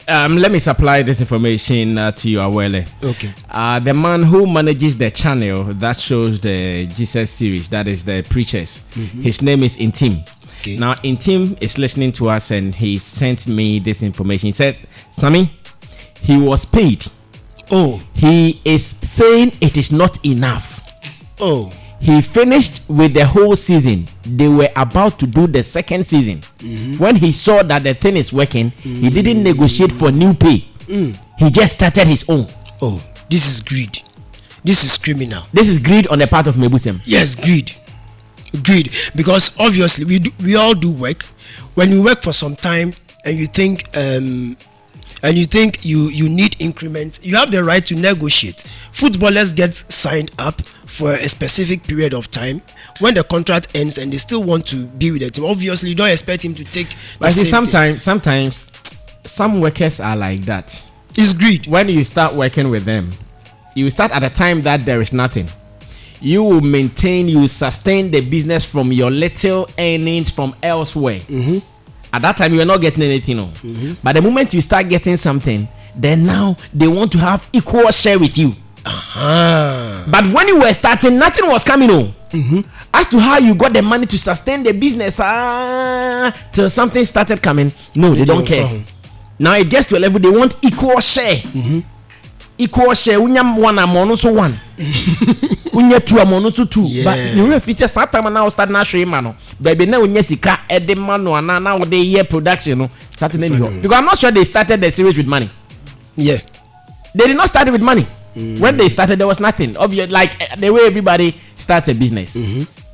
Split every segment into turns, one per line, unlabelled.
Let me supply this information to you, Awele.
Okay.
The man who manages the channel that shows the Jesus series, that is the preachers, his name is Intim.
Okay.
Now, Intim is listening to us and he sent me this information. He says, Sammy, he was paid.
Oh.
He is saying it is not enough.
Oh.
He finished with the whole season. They were about to do the second season. When he saw that the thing is working, he didn't negotiate for new pay. He just started his own.
Oh, this is greed. This is criminal.
This is greed on the part of Mmebusem.
Yes, greed. Greed. Because obviously we all do work. When you work for some time and you think you need increment, you have the right to negotiate. Footballers get signed up for a specific period of time. When the contract ends and they still want to be with the team, obviously you don't expect him to take the
But see,
same thing.
sometimes some workers are like that.
It's greed.
When you start working with them, you start at a time that there is nothing. You will sustain the business from your little earnings from elsewhere. At that time, you are not getting anything. But the moment you start getting something, then now they want to have equal share with you. But when you were starting, nothing was coming on. As to how you got the money to sustain the business till something started coming, no, they don't care. Now it gets to a level they want equal share. Equal share. Unyam one amount so one. Unya two amount to two.
Yeah.
But you know if it's just time now start na show man. Baby now unya sika ede man no now they year production no starting anyhow. Because I'm not sure they started the series with money.
Yeah.
They did not start it with money. When they started, there was nothing. Obvious, like the way everybody starts a business,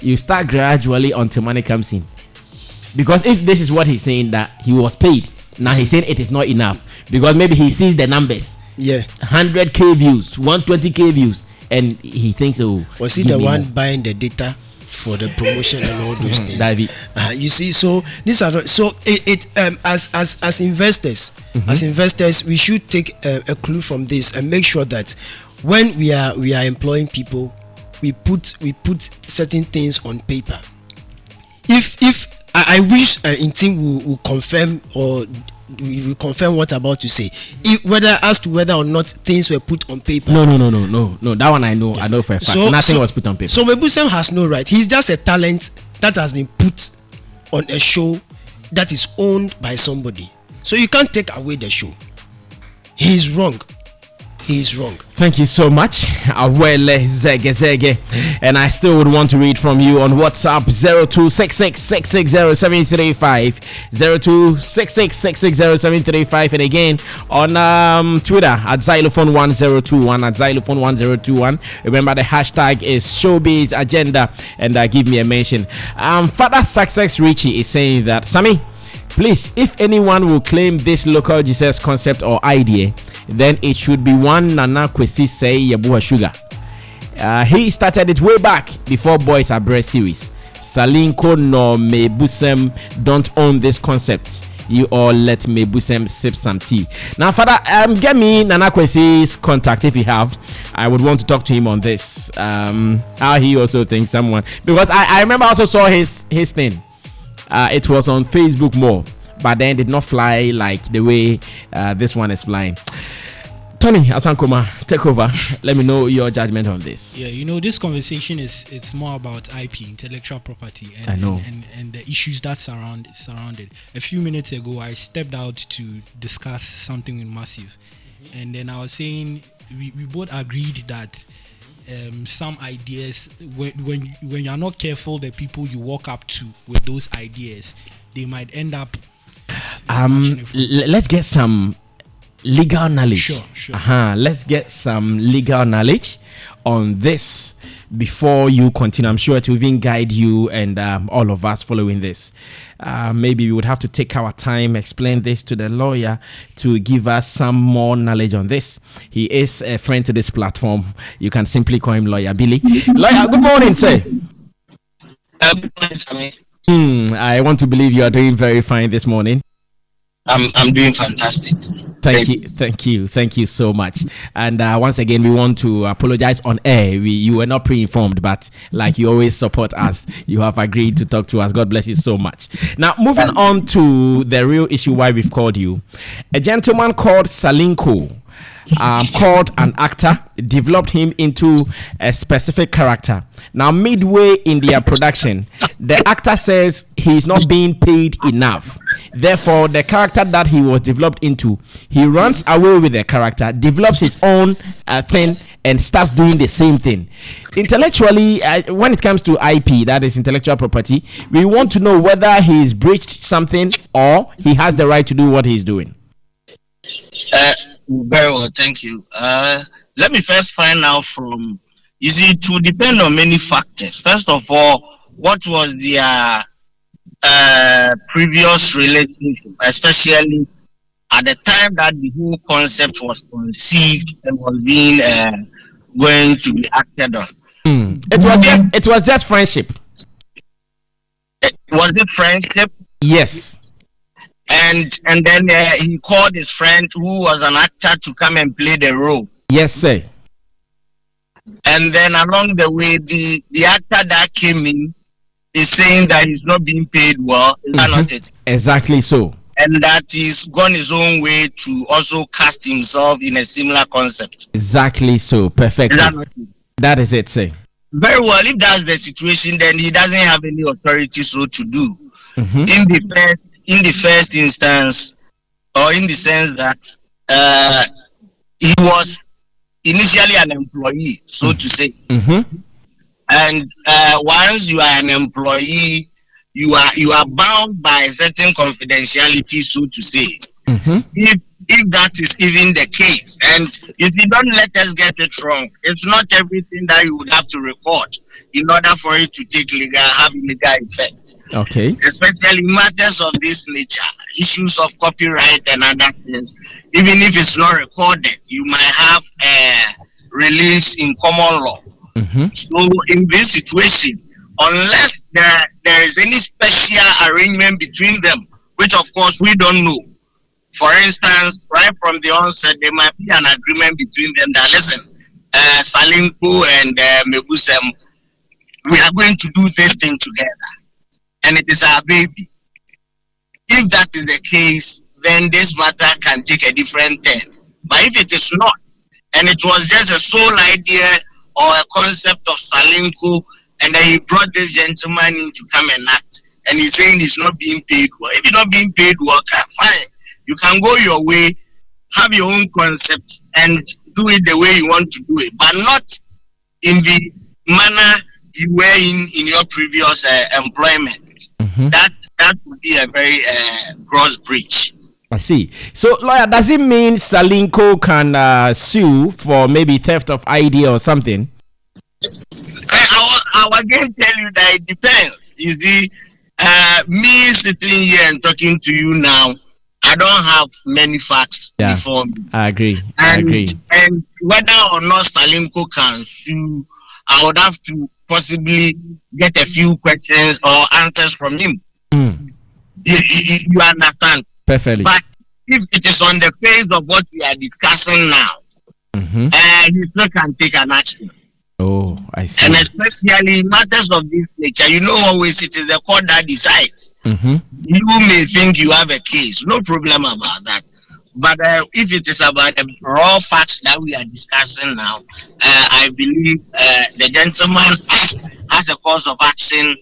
you start gradually until money comes in. Because if this is what he's saying, that he was paid, now he's saying it is not enough because maybe he sees the numbers.
Yeah.
100k views, 120k views, and he thinks, oh,
was he the one buying the data for the promotion and all those things? You see, so these are as investors, we should take a clue from this and make sure that when we are employing people, we put certain things on paper. If I wish Intim will confirm or we confirm what I'm about to say. As to whether or not things were put on paper.
No. That one I know. Yeah. I know for a fact. Nothing was put on paper.
So Mmebusem has no right. He's just a talent that has been put on a show that is owned by somebody. So you can't take away the show. He's wrong.
Thank you so much, Awele Zege. And I still would want to read from you on WhatsApp 0266660735, 0266660735, and again on Twitter at Xylophone1021 at Xylophone1021. Remember the hashtag is Showbiz Agenda, and give me a mention. Father Success Richie is saying that, Sammy, please, if anyone will claim this local Jesus concept or idea, then it should be one Nana Kwesi Say Yabuha Sugar. He started it way back before Boys Are Breast series. Salinko nor Mmebusem don't own this concept. You all let Mmebusem sip some tea. Now, Father, get me Nana Kwesi's contact if you have. I would want to talk to him on this. How he also thinks someone, because I remember I also saw his thing. It was on Facebook more, but then did not fly like the way this one is flying. Tony Asankoma, take over. Let me know your judgment on this.
Yeah, this conversation it's more about IP, intellectual property, and
I know.
And the issues that surrounded. A few minutes ago, I stepped out to discuss something with Massive, and then I was saying we both agreed that some ideas, when you're not careful, the people you walk up to with those ideas, they might end up.
Let's get some legal knowledge.
Sure.
Let's get some legal knowledge on this before you continue. I'm sure it will even guide you and all of us following this. Maybe we would have to take our time, explain this to the lawyer to give us some more knowledge on this. He is a friend to this platform. You can simply call him Lawyer Billy. Lawyer, good morning, sir.
Good morning, Sammy.
I want to believe you are doing very fine this morning.
I'm doing fantastic.
Thank you so much. And once again, we want to apologize on air. You were not pre-informed, but like you always support us, you have agreed to talk to us. God bless you so much. Now, moving on to the real issue why we've called you. A gentleman called Salinko, called an actor, developed him into a specific character. Now, midway in their production, the actor says he's not being paid enough. Therefore, the character that he was developed into, he runs away with the character, develops his own thing, and starts doing the same thing. Intellectually, when it comes to IP, that is intellectual property, we want to know whether he's breached something or he has the right to do what he's doing.
Very well, thank you. Let me first find out from, you see, it will depend on many factors. First of all, what was their previous relationship, especially at the time that the whole concept was conceived and was being going to be acted on.
It was just friendship.
Was it friendship?
Yes.
And then he called his friend who was an actor to come and play the role.
Yes, sir.
And then along the way, the actor that came in is saying that he's not being paid well. Is that not it?
Exactly so.
And that he's gone his own way to also cast himself in a similar concept.
Exactly so. Perfect. That is it, sir.
Very well. If that's the situation, then he doesn't have any authority so to do. In the first instance, or in the sense that he was initially an employee, so to say. And once you are an employee, you are bound by certain confidentiality, so to say. If that is even the case, and you see, don't let us get it wrong. It's not everything that you would have to record in order for it to have legal effect.
Okay.
Especially matters of this nature, issues of copyright and other things. Even if it's not recorded, you might have release in common law. So in this situation, unless there is any special arrangement between them, which of course we don't know. For instance, right from the onset, there might be an agreement between them that, listen, Salinko and Mmebusem, we are going to do this thing together. And it is our baby. If that is the case, then this matter can take a different turn. But if it is not, and it was just a sole idea or a concept of Salinko, and then he brought this gentleman in to come and act, and he's saying he's not being paid well. If he's not being paid well, fine. You can go your way, have your own concept, and do it the way you want to do it, but not in the manner you were in your previous employment. That would be a very gross breach.
I see. So, lawyer, does it mean Salinko can sue for maybe theft of ID or something?
I'll again tell you that it depends. You see, me sitting here and talking to you now, I don't have many facts before me.
I agree.
And whether or not Salinko can sue, I would have to possibly get a few questions or answers from him. You understand?
Perfectly.
But if it is on the face of what we are discussing now, he still can take an action.
Oh, I see.
And especially matters of this nature, you know, always it is the court that decides. You may think you have a case, no problem about that. But if it is about the raw facts that we are discussing now, I believe the gentleman has a cause of action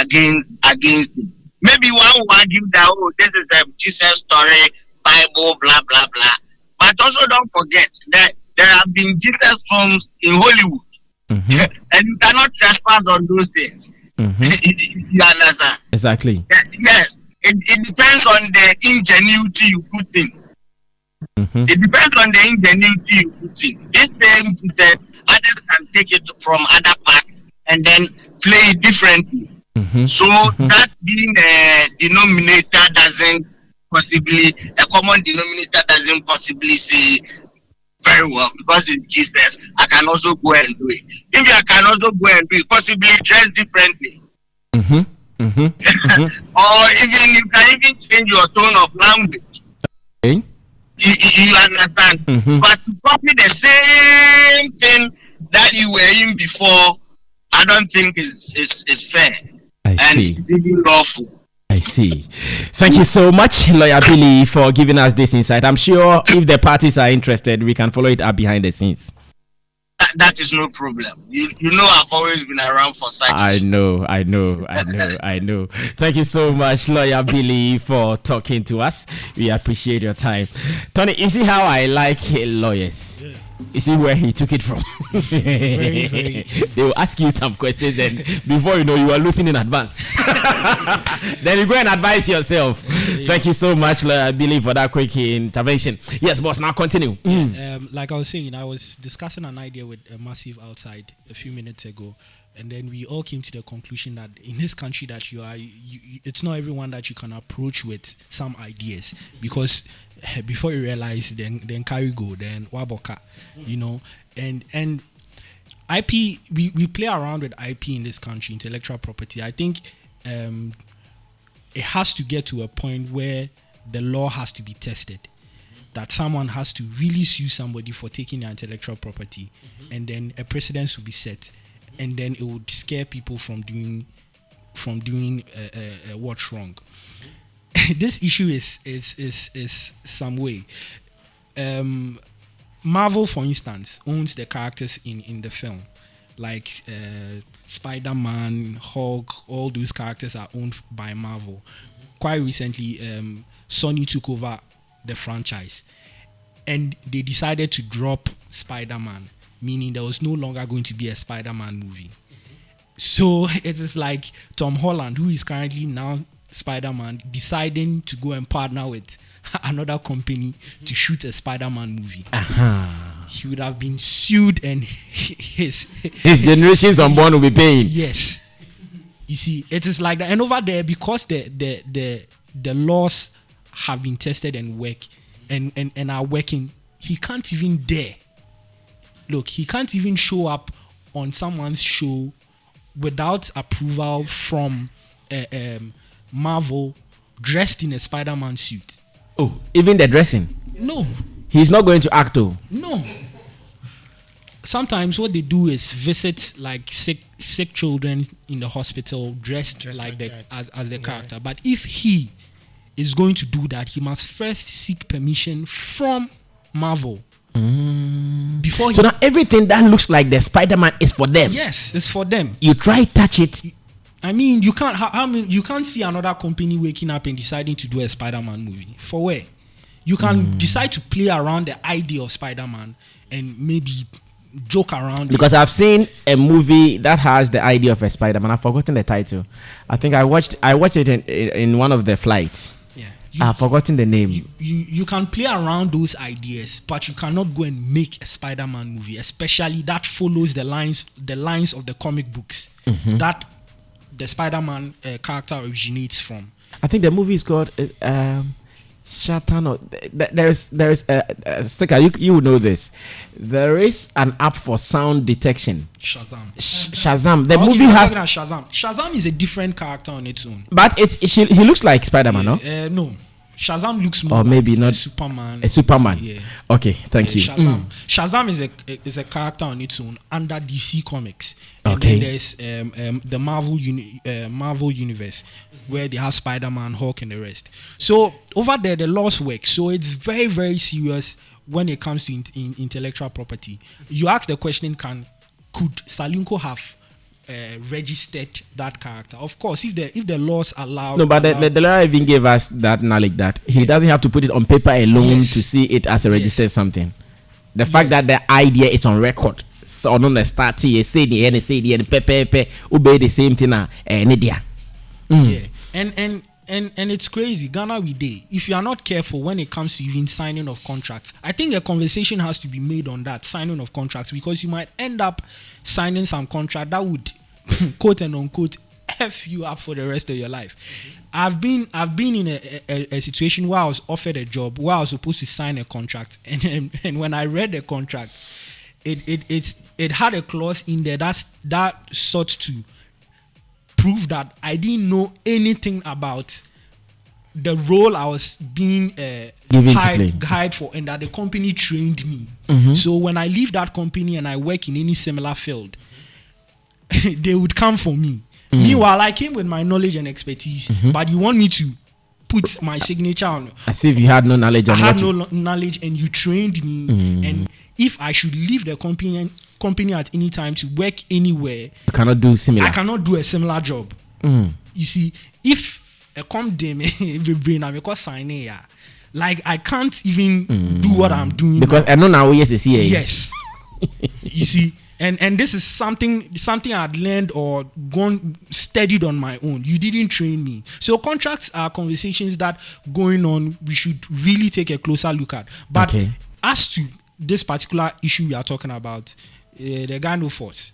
against him. Maybe one will argue that, oh, this is the Jesus story, Bible, blah, blah, blah. But also don't forget that there have been Jesus films in Hollywood. And you cannot trespass on those things. You understand?
Exactly.
Yes. It depends on the ingenuity you put in. It depends on the ingenuity you put in. This same Jesus, others can take it from other parts and then play it differently. So that being a denominator doesn't possibly, a common denominator doesn't possibly say very well, because it's Jesus, I can also go and do it. If I can also go and do it, possibly dress differently. Or even you can even change your tone of language.
Okay.
You You understand? But to copy the same thing that you were in before, I don't think is fair.
I see.
It's even lawful.
I see. Thank you so much, Lawyer Billy, for giving us this insight. I'm sure if the parties are interested, we can follow it up behind the scenes.
That is no problem. You know I've always been around for such.
I know. Thank you so much, Lawyer Billy, for talking to us. We appreciate your time. Tony, you see how I like lawyers? Yeah. You see where he took it from?
Very.
They will ask you some questions, and before you know, you are losing in advance. Then you go and advise yourself. Yeah. Thank you so much, Lawyer Billy, for that quick intervention. Yes, boss, now continue.
Like I was saying, I was discussing an idea with a Massive outside a few minutes ago, and then we all came to the conclusion that in this country that you are, it's not everyone that you can approach with some ideas, because before you realize, then carry go, then waboka, and IP, we play around with IP in this country, intellectual property. I think it has to get to a point where the law has to be tested, that someone has to really sue somebody for taking their intellectual property, and then a precedent will be set, and then it would scare people from doing what's wrong. This issue is some way. Marvel, for instance, owns the characters in the film, like Spider-Man, Hulk. All those characters are owned by Marvel. Quite recently, Sony took over the franchise, and they decided to drop Spider-Man, meaning there was no longer going to be a Spider-Man movie. So it is like Tom Holland, who is currently now Spider-Man, deciding to go and partner with another company to shoot a Spider-Man movie. He would have been sued, and his
generations unborn will be paying.
Yes, you see, it is like that. And over there, because the laws have been tested and work and are working, he can't even dare. Look, he can't even show up on someone's show without approval from Marvel, dressed in a Spider-Man suit.
Oh, even the dressing?
No.
He's not going to act, though?
No. Sometimes what they do is visit like sick children in the hospital dressed like as the character. But if he is going to do that, he must first seek permission from Marvel. Before
so now everything that looks like the Spider-Man is for them.
Yes, it's for them.
You try touch it.
I mean, you can't see another company waking up and deciding to do a Spider-Man movie. For where? You can decide to play around the idea of Spider-Man and maybe joke around.
Because I've seen a movie that has the idea of a Spider-Man. I've forgotten the title. I think I watched it in one of the flights. I've forgotten the name.
You can play around those ideas, but you cannot go and make a Spider-Man movie, especially that follows the lines of the comic books that the Spider-Man character originates from.
I think the movie is called Shatan. Or there's a sticker. You would know this. There is an app for sound detection.
Shazam.
Shazam. The movie has
Shazam. Shazam is a different character on its own.
But he looks like Spider-Man, no?
No. Shazam looks more
or maybe
like
not
Superman.
A Superman.
Yeah.
Okay, thank you.
Shazam is a character on its own under DC Comics. And
okay.
then there's the Marvel universe where they have Spider-Man, Hulk, and the rest. So over there, the laws work. So it's very, very serious when it comes to intellectual property. You ask the question: could Salinko have registered that character? Of course, if the laws allow.
No, but the law even gave us that knowledge that he doesn't have to put it on paper alone to see it as a registered something. The fact that the idea is on record, so on the start, you say the and pepe obey the same thing.
Yeah, and it's crazy. Ghana we day. If you are not careful when it comes to even signing of contracts, I think a conversation has to be made on that signing of contracts, because you might end up signing some contract that would quote and unquote F you up for the rest of your life. I've been in a situation where I was offered a job where I was supposed to sign a contract, and when I read the contract, it had a clause in there that sought to prove that I didn't know anything about the role I was being hired for, and that the company trained me. So when I leave that company and I work in any similar field, they would come for me. Meanwhile, I came with my knowledge and expertise, but you want me to put my signature on,
as if you had no knowledge.
I had no knowledge, and you trained me. And if I should leave the company at any time to work anywhere,
you cannot do similar.
I cannot do a similar job. You see, if a like I can't even do what I'm doing
because
now.
I know now yes.
You see, and this is something I'd learned or studied on my own. You didn't train me. So contracts are conversations that going on we should really take a closer look at. But as to this particular issue we are talking about, the guy no force.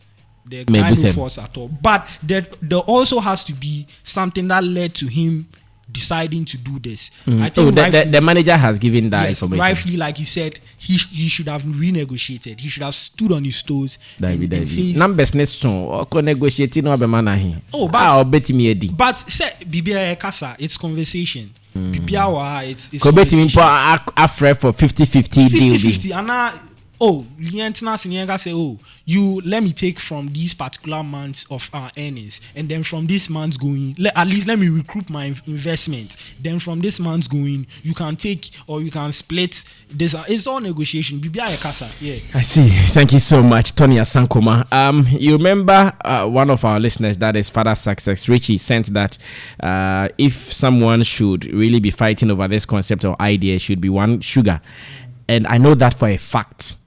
The guy no force at all. But there also has to be something that led to him deciding to do this. I think
the manager has given that information.
Rightfully, like you said, he should have renegotiated. He should have stood on his toes.
Numbers negotiating
but say Bibia Kasa, it's conversation. Bibia it's
conversation. For 50-50 deal.
50-50 say, you let me take from these particular months of our earnings, and then from this month's going, at least let me recoup my investment. Then from this month's going, you can take or you can split this. It's all negotiation. Yeah.
I see. Thank you so much, Tony Asankoma. You remember one of our listeners, that is Father Success Richie, sent that if someone should really be fighting over this concept or idea, it should be one Sugar, and I know that for a fact.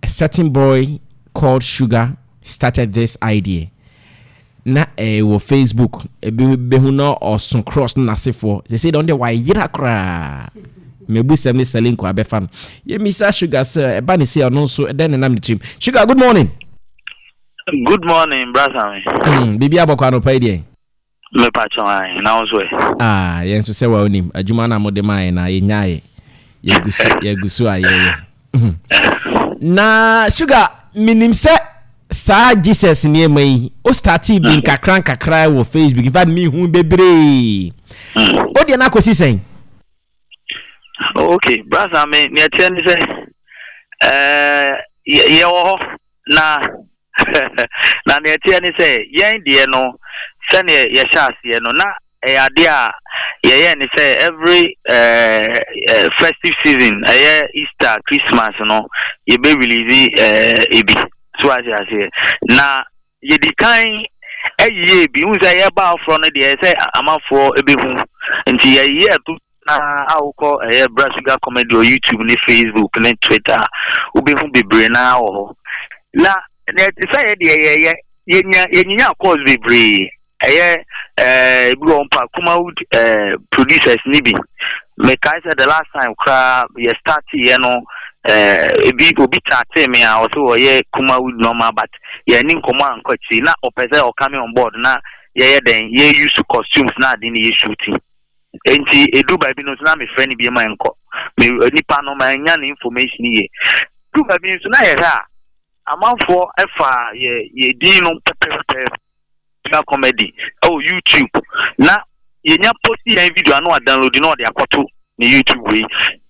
A certain boy called Sugar started this idea. Na wo Facebook behuno or some cross na sefo. They said on the why yira kra. Mmebusem ni Salinko abefan. Ye Mr. Sugar sir, eba ni say ono so den na team. Sugar, good morning.
Good morning, brother.
Bibi abokwa no pa die.
Me pa chon na onso e.
Yen so se wa onim. Adwuma na mode mai na ye nyae. Ye gusu aye. Na Sugar minim se sa Jesus ni emai o starti bin kakra wo Facebook in fact me hu bebre o de na kosi sen.
Okay, brother, me ne tell ni say ye wo na na ne tell ni say yen de no se ne ye shase no na ade a ye ni say every festive season Easter, Christmas no ye be release ebi so as I say na ye di kan ye bi hu say ye ba fro no de say amafo ebi hu nti ye to na awko Sugar comedy or YouTube ni Facebook ni Twitter obi hu bebre na wo na say ye nya cause bebre Kumawood producers nibi. Me kai said the last time we started obi chat me also Kumawood normal, but nin command kochi na opese or coming on board na then use costumes na din shooting. Enti edu ba bi no na me friend bi ma enko. Me nipa no ma nya na information ye. Du ba bi so na ye ha. Amanfo efa ye din no pepe comedy YouTube na yenya posti ya video anu download no de akoto ni YouTube we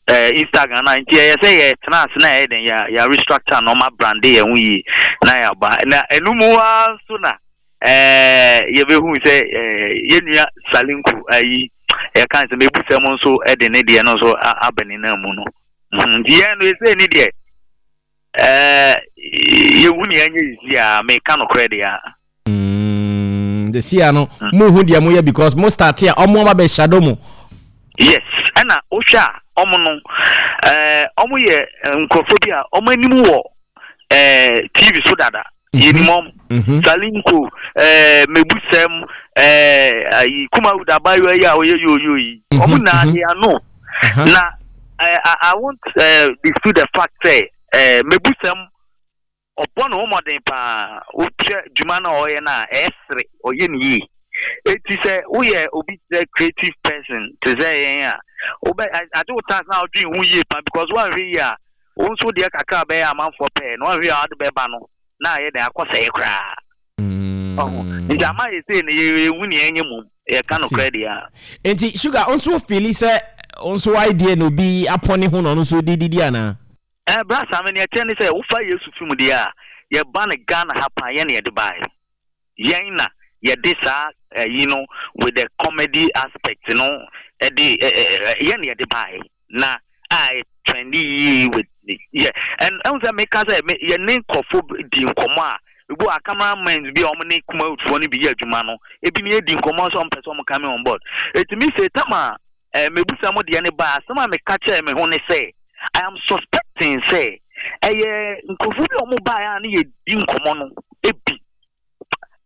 Instagram na nti ye say ye trans na ye den ya restructure normal brand ye hu yi na ya ba na enumu wa so na ye be hu say ye nua Salinko ayi ye kan say Mmebusem so de ne de no so abani na mu no nti ye no say ni de ye hu ni anya isi a me kan no credit ya
the Siano, Muhu Diamuya, because most start here, Omo be Shadomo.
Yes, Anna Osha, Omono, Omuye, Nkofobia, Omenimu, TV Sodada, Yenimom, Salinko, Mmebusem, Kuma Udabayo, Yui, Omuna, no. Now, I want to dispute the fact that Mmebusem. Upon home pa uche jumana oye na esre oye ni it is we obi the creative person to say ya obe I do task now doing who ye because one here also the kaka be a man for pay no we are the beba no na ye dey akosa ye kra oh njama ye say na ye wu ni enye mum Yeah, kind of credit.
And sugar also feel say also idea no be upon him on so did ana.
Brass, I mean, I tell you, say, Ufa years from dia, ye ban a gun happen any at Dubai. Yana, ye this with the comedy aspect, at the Yenny at Dubai. Now, I 20 with yeah, and also make us your name for the Koma. Go a cameraman be omni come out for any be a Jumano. It be near the commercial person coming on board. It me say, Tama, Mmebusem the any bar, some may catch him when say. I am suspecting, say, Nkofu omo ba ya na ye di nkomo no ebi.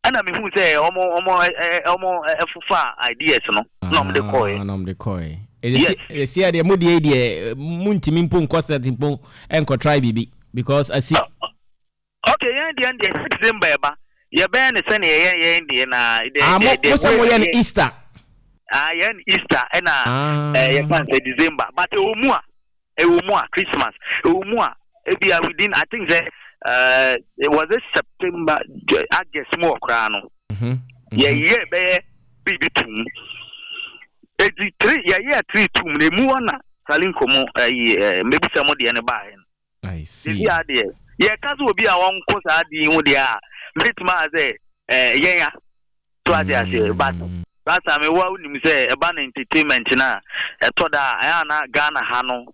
Ana me hu say omo efufa ideas no. Nom de koi.
Yes, here the mudi idea muntimi mpo nkoset mpo enko try bibi because I see.
Okay, yeah, the December ba. Ye be ne se ne ye na
mo se mo ye Easter.
Yeah, Easter na ye can say December, but Ewumua Christmas. Ewumua within I think that it was this September August more crano. Yeah, be between 83 yeah 3 2 ne muana Salinko mo Mmebusem the ane ba hen.
I see.
Yeah there. Yeah kazo obi a won ko sa di hu there. Metma say yeah to ade but that time we nim say e ba na entertainment na e to da aya na Ghana ha no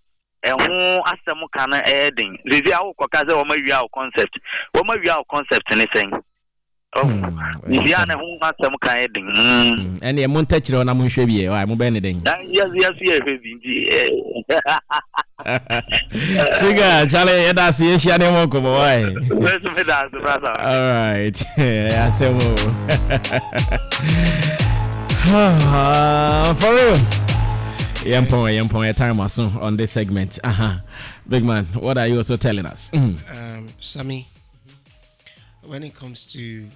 who asem kana edin lezi awo kwaka say o ma wi concept anything lezi ana who asem kana edin
and e mon tachire na mon hwe bi e why mo be ne den
yes hwe bi nji
sugar chale e da se hia ne mo ko boy
let's me that brother
all right yeah say mo for real. Your time was on this segment. Big man, what are you also telling us?
Sammy, when it comes to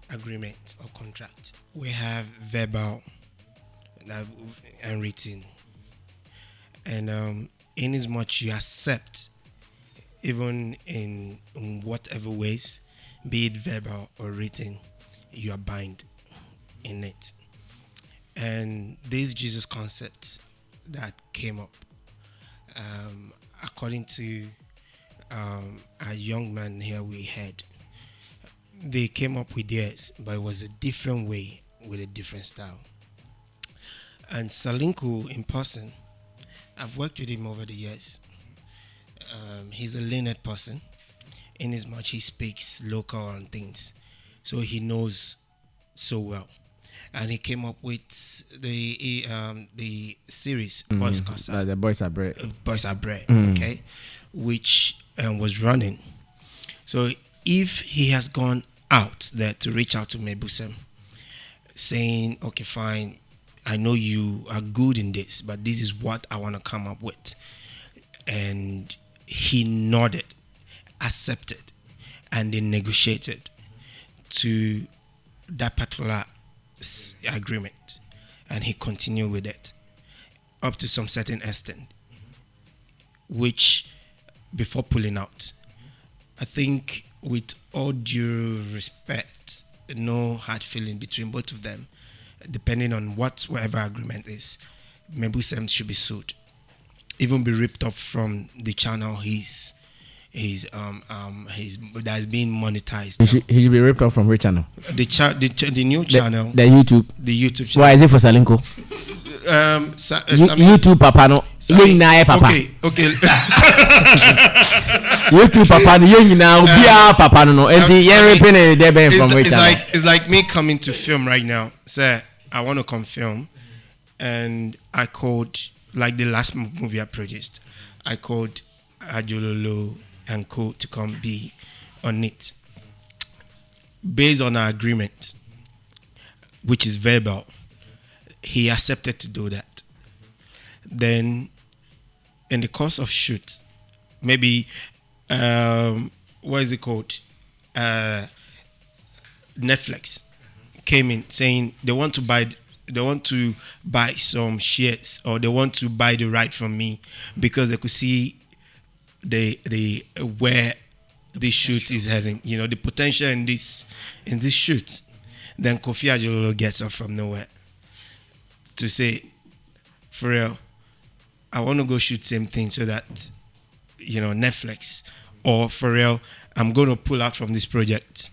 agreement or contract, we have verbal and written. And in as much you accept, even in whatever ways, be it verbal or written, you are bound in it. And this Jesus concept that came up, according to a young man here we had, they came up with theirs, but it was a different way with a different style. And Salinko in person, I've worked with him over the years. He's a learned person, in as much he speaks local and things, so he knows so well. And he came up with the series Boys Casa.
The Boys Are Bread.
Boys Are Bread, okay, which was running. So if he has gone out there to reach out to Mmebusem, saying, okay, fine, I know you are good in this, but this is what I want to come up with. And he nodded, accepted, and they negotiated to that particular agreement, and he continued with it up to some certain extent, which before pulling out, I think with all due respect, no hard feeling between both of them, depending on whatever agreement is, Mmebusem should be sued, even be ripped off from the channel that's being monetized.
He should be ripped off from which channel?
The new channel.
The YouTube.
The YouTube channel.
Why is it for Salinko? YouTube Papa no. Papa.
Okay.
YouTube Papa no. Papa no.
It's like me coming to film right now. Say I want to come film, and I called, like the last movie I produced, I called Ajololo and Co to come be on it based on our agreement, which is verbal. He accepted to do that. Then in the course of shoot, maybe what is it called, Netflix came in saying they want to buy some shares, or they want to buy the right from me because they could see the where this shoot is heading, the potential in this shoot. Then Kofi Ajololo gets off from nowhere to say, for real, I want to go shoot same thing so that, Netflix, or for real, I'm going to pull out from this project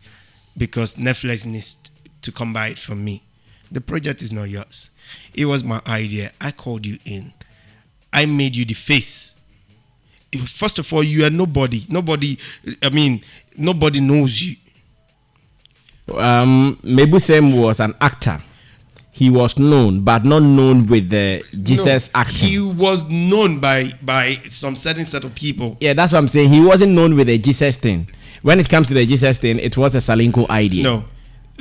because Netflix needs to come buy it from me. The project is not yours. It was my idea. I called you in. I made you the face. First of all, you are nobody. Nobody knows you.
Mmebusem was an actor. He was known, but not known with the Jesus acting.
He was known by some certain set of people.
Yeah, that's what I'm saying. He wasn't known with the Jesus thing. When it comes to the Jesus thing, it was a Salinko idea.
No,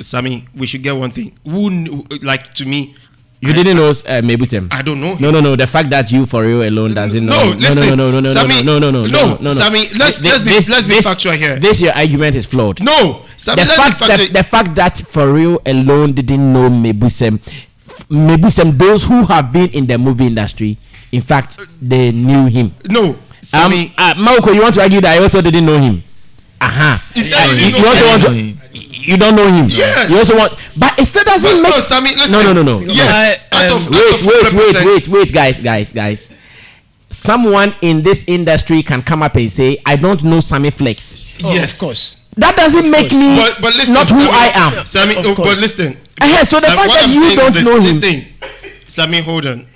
Sammy, we should get one thing. To me,
you didn't know Mmebusem.
I don't know him.
No. The fact that you for real alone doesn't know.
No, Sammy,
no.
Sammy, let's be factual here.
This your argument is flawed.
No, Sammy,
the fact that for real alone didn't know Mmebusem, those who have been in the movie industry, in fact, they knew him.
No, Sammy.
Mauko, you want to argue that I also didn't know him? You also want to. You don't know him.
Yes.
You also want, but it still doesn't make.
No, Sammy, listen.
No.
Yes.
Wait, guys. Someone in this industry can come up and say, "I don't know Sammy Flex."
Yes, of course.
That doesn't make me
but listen,
not who
Sammy,
I am.
Sammy, but listen.
So the fact that you don't know him.
Listen, Sammy, hold on.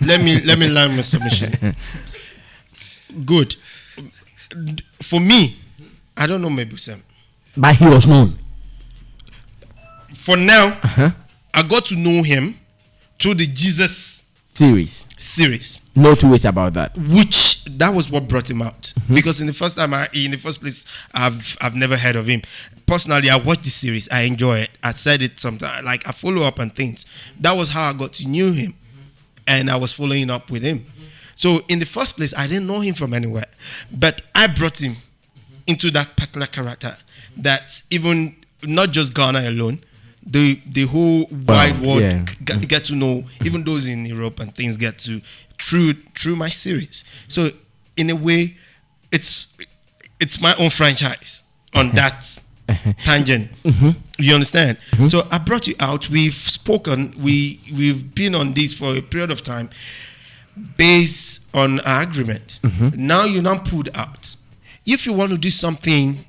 Let me learn my submission. Good. For me, I don't know Mmebusem.
But he was known.
For now, I got to know him through the Jesus series.
No two ways about that.
That was what brought him out. Because in the first place, I've never heard of him. Personally, I watched the series. I enjoy it. I said it sometimes. Like, I follow up on things. That was how I got to know him. And I was following up with him. So in the first place, I didn't know him from anywhere. But I brought him into that particular character. That even not just Ghana alone, the whole wide world get to know, even those in Europe and things get to through my series. So in a way, it's my own franchise on that tangent. You understand? So I brought you out. We've spoken. We've been on this for a period of time based on our agreement. Now you're not pulled out. If you want to do something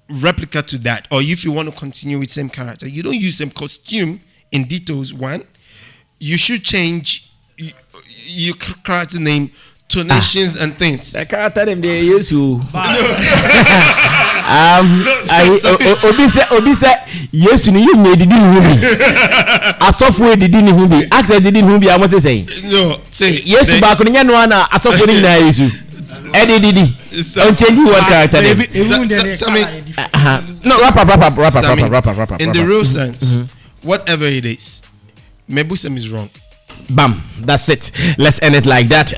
replica to that, or if you want to continue with same character, you don't use same costume in details. One, you should change your character name, tonations, and things.
The character name they use you. Obi say yes, you made it in a software didn't who be actor didn't who be. I want to say
no. Say
yes, back on one a software in there issue. Eddie I'm changing one character name. No, wrap up.
In the real sense, whatever it is, Mmebusem is wrong.
Bam, that's it. Let's end it like that.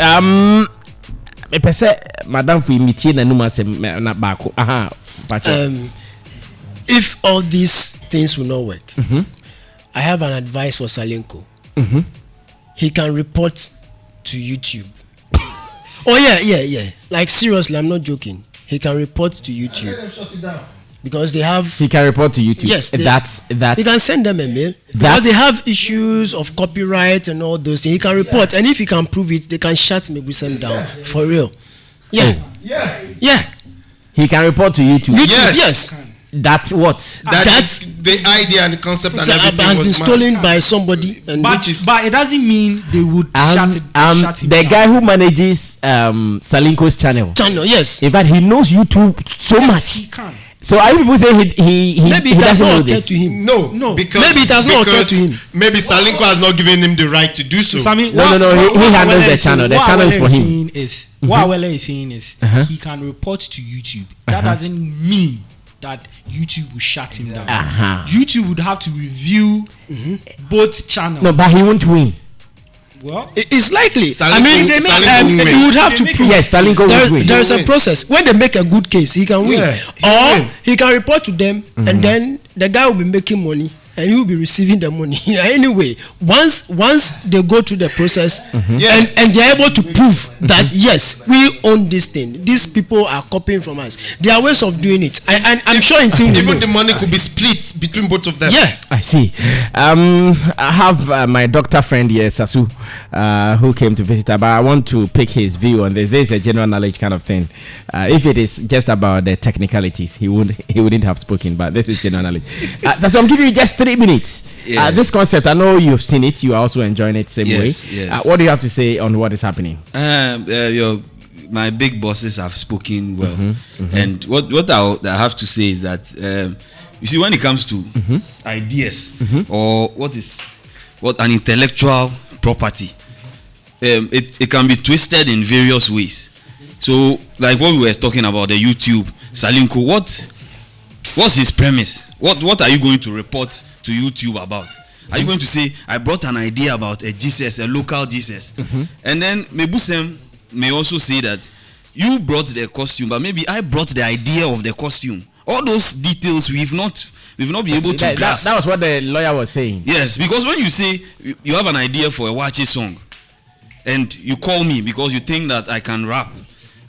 Madam, for imitating and not back.
If all these things will not work, I have an advice for Salinko. He can report to YouTube. Oh yeah. Like seriously, I'm not joking. He can report to YouTube. Let them shut it down. Because they have.
He can report to YouTube.
Yes,
that's.
He can send them a mail. Because they have issues of copyright and all those things. He can report, and if he can prove it, they can shut Mmebusem down for real. Yeah.
Oh.
Yes. Yeah.
He can report to YouTube.
Yes.
That's what.
That's the idea and the concept and everything
has
been
stolen by somebody, and but it doesn't mean they would shut it.
The guy who manages Salinko's channel.
Yes.
In fact, he knows YouTube so much.
He can.
So are you people saying he
maybe it has not occurred to him? No, because
maybe it has not occurred to him.
Maybe Salinko has not given him the right to do so.
No. He handles the channel. The channel is for him.
What Awele is saying is he can report to YouTube. That doesn't mean that YouTube will shut him down. YouTube would have to review both channels.
No, but he won't win.
Well,
it's likely.
Salinko
you would have to prove.
Yes, Salinko will win.
There is a process. When they make a good case, he can win. Or he can report to them, and then the guy will be making money, and you will be receiving the money. Anyway, once they go through the process and they're able to prove that yes, we own this thing, these people are copying from us, there are ways of doing it. I'm sure in team
even the money could be split between both of them.
Yeah,
I see. I have my doctor friend here, Sasu, who came to visit her, but I want to pick his view on this. This is a general knowledge kind of thing. If it is just about the technicalities, he wouldn't have spoken, but this is general knowledge. So I'm giving you just 3 minutes. This concept, I know you've seen it, you are also enjoying it same way.
Yes.
What do you have to say on what is happening?
My big bosses have spoken well, and what I have to say is that you see, when it comes to ideas or what an intellectual property, it can be twisted in various ways. So, like what we were talking about, the YouTube Salinko, what's his premise? What are you going to report to YouTube about? Are you going to say, I brought an idea about a Jesus, a local Jesus, and then Mmebusem may also say that you brought the costume, but maybe I brought the idea of the costume. All those details we've not been able to grasp.
That was what the lawyer was saying.
Yes, because when you say you have an idea for a Wache song, and you call me because you think that I can rap,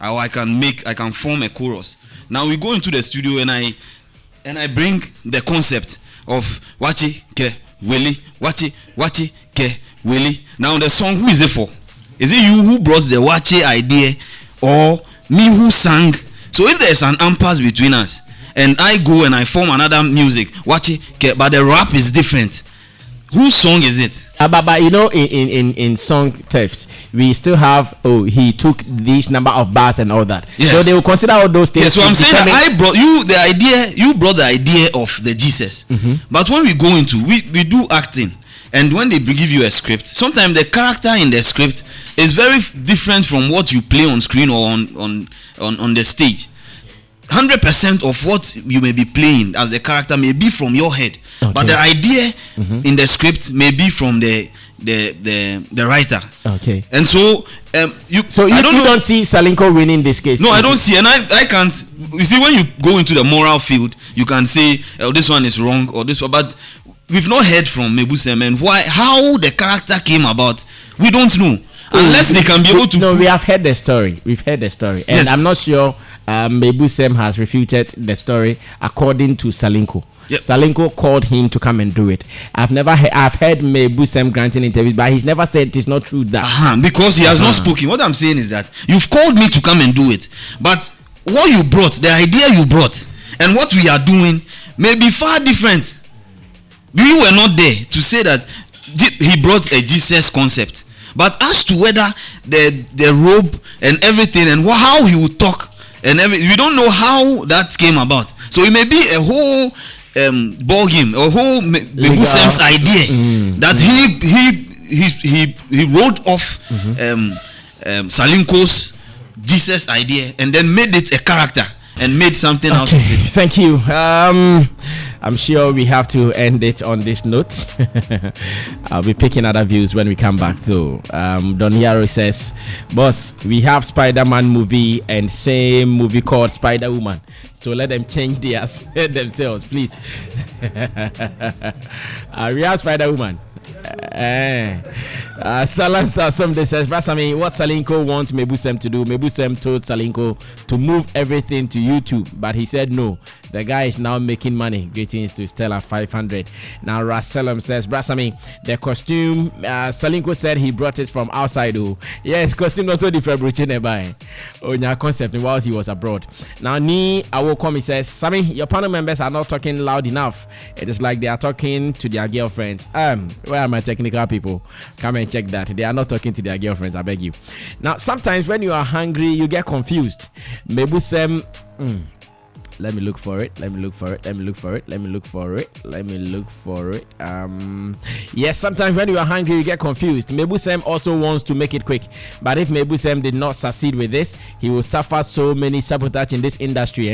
or I can form a chorus. Now we go into the studio and I bring the concept of Wache ke Willie, Wache ke Willie. Now the song, who is it for? Is it you who brought the Wache idea, or me who sang? So if there's an impasse between us, and I go and I form another music, Wache ke, but the rap is different, whose song is it?
But you know, in song thefts, we still have he took this number of bars and all that. Yes. So they will consider all those things.
Yes, so I'm saying that I brought you the idea. You brought the idea of the Jesus. But when we go into we do acting, and when they give you a script, sometimes the character in the script is very different from what you play on screen or on the stage. 100% of what you may be playing as the character may be from your head, but the idea in the script may be from the writer. Okay. And so you
don't see Salinko winning this case.
No, I don't see, and I can't. You see, when you go into the moral field, you can say, oh, this one is wrong or this one, but we've not heard from Mmebusem, and how the character came about, we don't know. Unless they can be able to.
No, we have heard the story. We've heard the story, and I'm not sure Mmebusem has refuted the story according to Salinko. Yep. Salinko called him to come and do it. I've heard Mmebusem granting interviews, but he's never said it is not true that.
Because he has not spoken. What I'm saying is that you've called me to come and do it, but what you brought, the idea you brought, and what we are doing may be far different. We were not there to say that he brought a Jesus concept. But as to whether the robe and everything and how he would talk and everything, we don't know how that came about. So it may be a whole ball game, a whole Mmebusem's idea that he wrote off Salinko's Jesus idea and then made it a character and made something out of it.
Thank you. I'm sure we have to end it on this note. I'll be picking other views when we come back though. Don Yaro says, boss, we have Spider-Man movie and same movie called Spider-Woman. So let them change themselves, please. We have Spider-Woman. Salansa somebody says, Brasami, what Salinko wants Mmebusem to do? Mmebusem told Salinko to move everything to YouTube, but he said no. The guy is now making money. Greetings to Stella 500. Now Raselam says, Brasami, the costume, Salinko said he brought it from outside. Oh, yes, costume also different. Oh, your concept whilst he was abroad. Now Ni Awokomi says, Sami, your panel members are not talking loud enough. It is like they are talking to their girlfriends. Where are my technical people? Come and check that. They are not talking to their girlfriends, I beg you. Now, sometimes when you are hungry, you get confused. Mmebusem, let me look for it. Yes, sometimes when you are hungry, you get confused. Mmebusem also wants to make it quick. But if Mmebusem did not succeed with this, he will suffer so many sabotage in this industry.